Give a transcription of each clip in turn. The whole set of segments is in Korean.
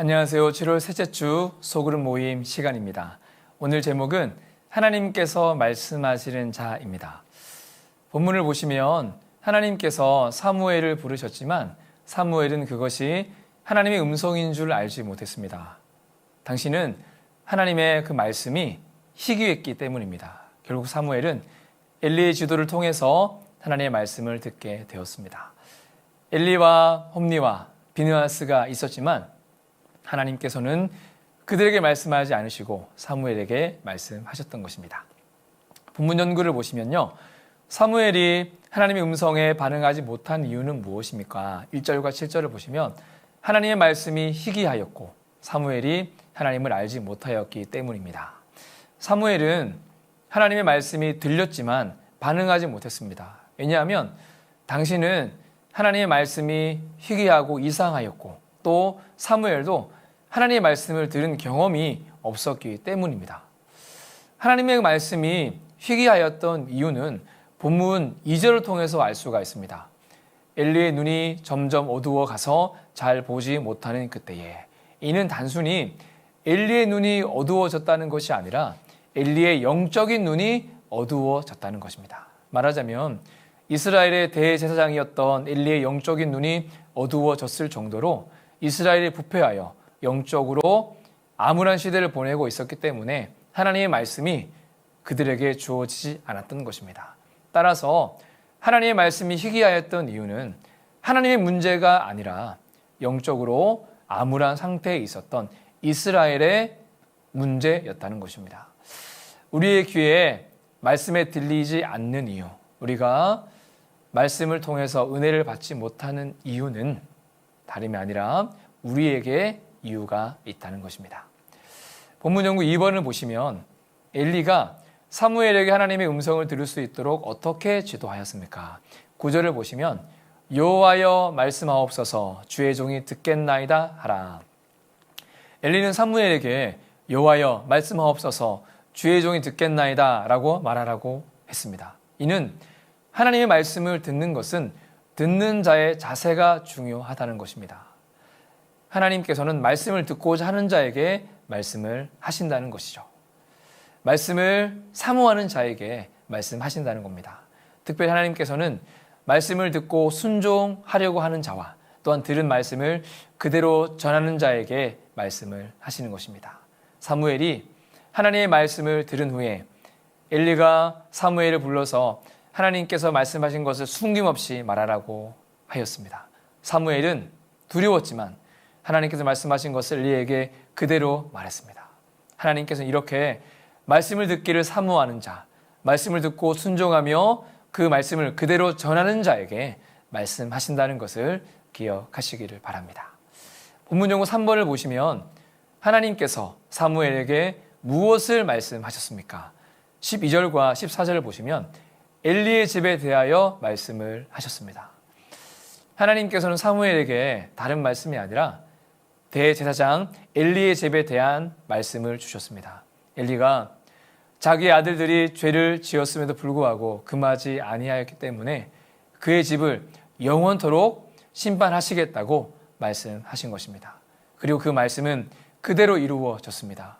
안녕하세요. 7월 셋째 주 소그룹 모임 시간입니다. 오늘 제목은 하나님께서 말씀하시는 자입니다. 본문을 보시면 하나님께서 사무엘을 부르셨지만 사무엘은 그것이 하나님의 음성인 줄 알지 못했습니다. 당시는 하나님의 그 말씀이 희귀했기 때문입니다. 결국 사무엘은 엘리의 지도를 통해서 하나님의 말씀을 듣게 되었습니다. 엘리와 홈리와 비느하스가 있었지만 하나님께서는 그들에게 말씀하지 않으시고 사무엘에게 말씀하셨던 것입니다. 본문 연구를 보시면요, 사무엘이 하나님의 음성에 반응하지 못한 이유는 무엇입니까? 1절과 7절을 보시면 하나님의 말씀이 희귀하였고 사무엘이 하나님을 알지 못하였기 때문입니다. 사무엘은 하나님의 말씀이 들렸지만 반응하지 못했습니다. 왜냐하면 당신은 하나님의 말씀이 희귀하고 이상하였고 또 사무엘도 하나님의 말씀을 들은 경험이 없었기 때문입니다. 하나님의 말씀이 희귀하였던 이유는 본문 2절을 통해서 알 수가 있습니다. 엘리의 눈이 점점 어두워 가서 잘 보지 못하는 그때에, 이는 단순히 엘리의 눈이 어두워졌다는 것이 아니라 엘리의 영적인 눈이 어두워졌다는 것입니다. 말하자면 이스라엘의 대제사장이었던 엘리의 영적인 눈이 어두워졌을 정도로 이스라엘이 부패하여 영적으로 암울한 시대를 보내고 있었기 때문에 하나님의 말씀이 그들에게 주어지지 않았던 것입니다. 따라서 하나님의 말씀이 희귀하였던 이유는 하나님의 문제가 아니라 영적으로 암울한 상태에 있었던 이스라엘의 문제였다는 것입니다. 우리의 귀에 말씀에 들리지 않는 이유, 우리가 말씀을 통해서 은혜를 받지 못하는 이유는 다름이 아니라 우리에게 이유가 있다는 것입니다. 본문 연구 2번을 보시면 엘리가 사무엘에게 하나님의 음성을 들을 수 있도록 어떻게 지도하였습니까? 9절을 보시면 여호와여 말씀하옵소서 주의 종이 듣겠나이다 하라. 엘리는 사무엘에게 여호와여 말씀하옵소서 주의 종이 듣겠나이다 라고 말하라고 했습니다. 이는 하나님의 말씀을 듣는 것은 듣는 자의 자세가 중요하다는 것입니다. 하나님께서는 말씀을 듣고자 하는 자에게 말씀을 하신다는 것이죠. 말씀을 사모하는 자에게 말씀하신다는 겁니다. 특별히 하나님께서는 말씀을 듣고 순종하려고 하는 자와 또한 들은 말씀을 그대로 전하는 자에게 말씀을 하시는 것입니다. 사무엘이 하나님의 말씀을 들은 후에 엘리가 사무엘을 불러서 하나님께서 말씀하신 것을 숨김없이 말하라고 하였습니다. 사무엘은 두려웠지만 하나님께서 말씀하신 것을 엘리에게 그대로 말했습니다. 하나님께서는 이렇게 말씀을 듣기를 사모하는 자, 말씀을 듣고 순종하며 그 말씀을 그대로 전하는 자에게 말씀하신다는 것을 기억하시기를 바랍니다. 본문 연구 3번을 보시면 하나님께서 사무엘에게 무엇을 말씀하셨습니까? 12절과 14절을 보시면 엘리의 집에 대하여 말씀을 하셨습니다. 하나님께서는 사무엘에게 다른 말씀이 아니라 대제사장 엘리의 집에 대한 말씀을 주셨습니다. 엘리가 자기 아들들이 죄를 지었음에도 불구하고 금하지 아니하였기 때문에 그의 집을 영원토록 심판하시겠다고 말씀하신 것입니다. 그리고 그 말씀은 그대로 이루어졌습니다.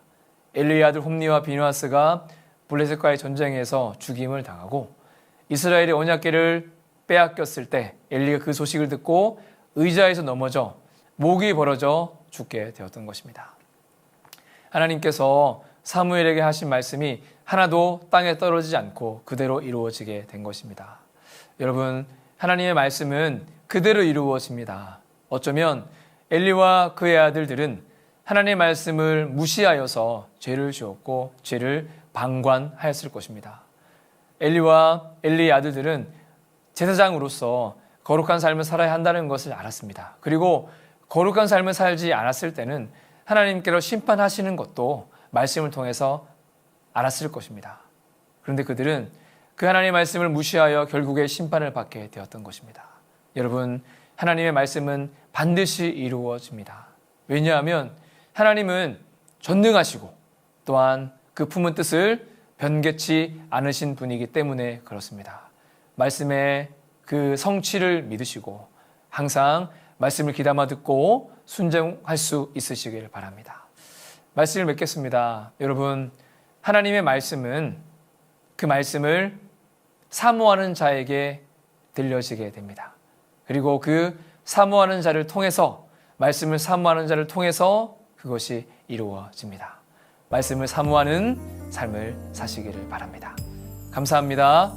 엘리의 아들 홈리와 비느하스가 블레셋과의 전쟁에서 죽임을 당하고 이스라엘의 언약궤를 빼앗겼을 때 엘리가 그 소식을 듣고 의자에서 넘어져 목이 벌어져 죽게 되었던 것입니다. 하나님께서 사무엘에게 하신 말씀이 하나도 땅에 떨어지지 않고 그대로 이루어지게 된 것입니다. 여러분, 하나님의 말씀은 그대로 이루어집니다. 어쩌면 엘리와 그의 아들들은 하나님의 말씀을 무시하여서 죄를 지었고 죄를 방관하였을 것입니다. 엘리와 엘리의 아들들은 제사장으로서 거룩한 삶을 살아야 한다는 것을 알았습니다. 그리고 거룩한 삶을 살지 않았을 때는 하나님께로 심판하시는 것도 말씀을 통해서 알았을 것입니다. 그런데 그들은 그 하나님의 말씀을 무시하여 결국에 심판을 받게 되었던 것입니다. 여러분, 하나님의 말씀은 반드시 이루어집니다. 왜냐하면 하나님은 전능하시고 또한 그 품은 뜻을 변개치 않으신 분이기 때문에 그렇습니다. 말씀의 그 성취를 믿으시고 항상 말씀을 귀담아 듣고 순종할 수 있으시길 바랍니다. 말씀을 맺겠습니다. 여러분, 하나님의 말씀은 그 말씀을 사모하는 자에게 들려지게 됩니다. 그리고 그 사모하는 자를 통해서, 말씀을 사모하는 자를 통해서 그것이 이루어집니다. 말씀을 사모하는 삶을 사시기를 바랍니다. 감사합니다.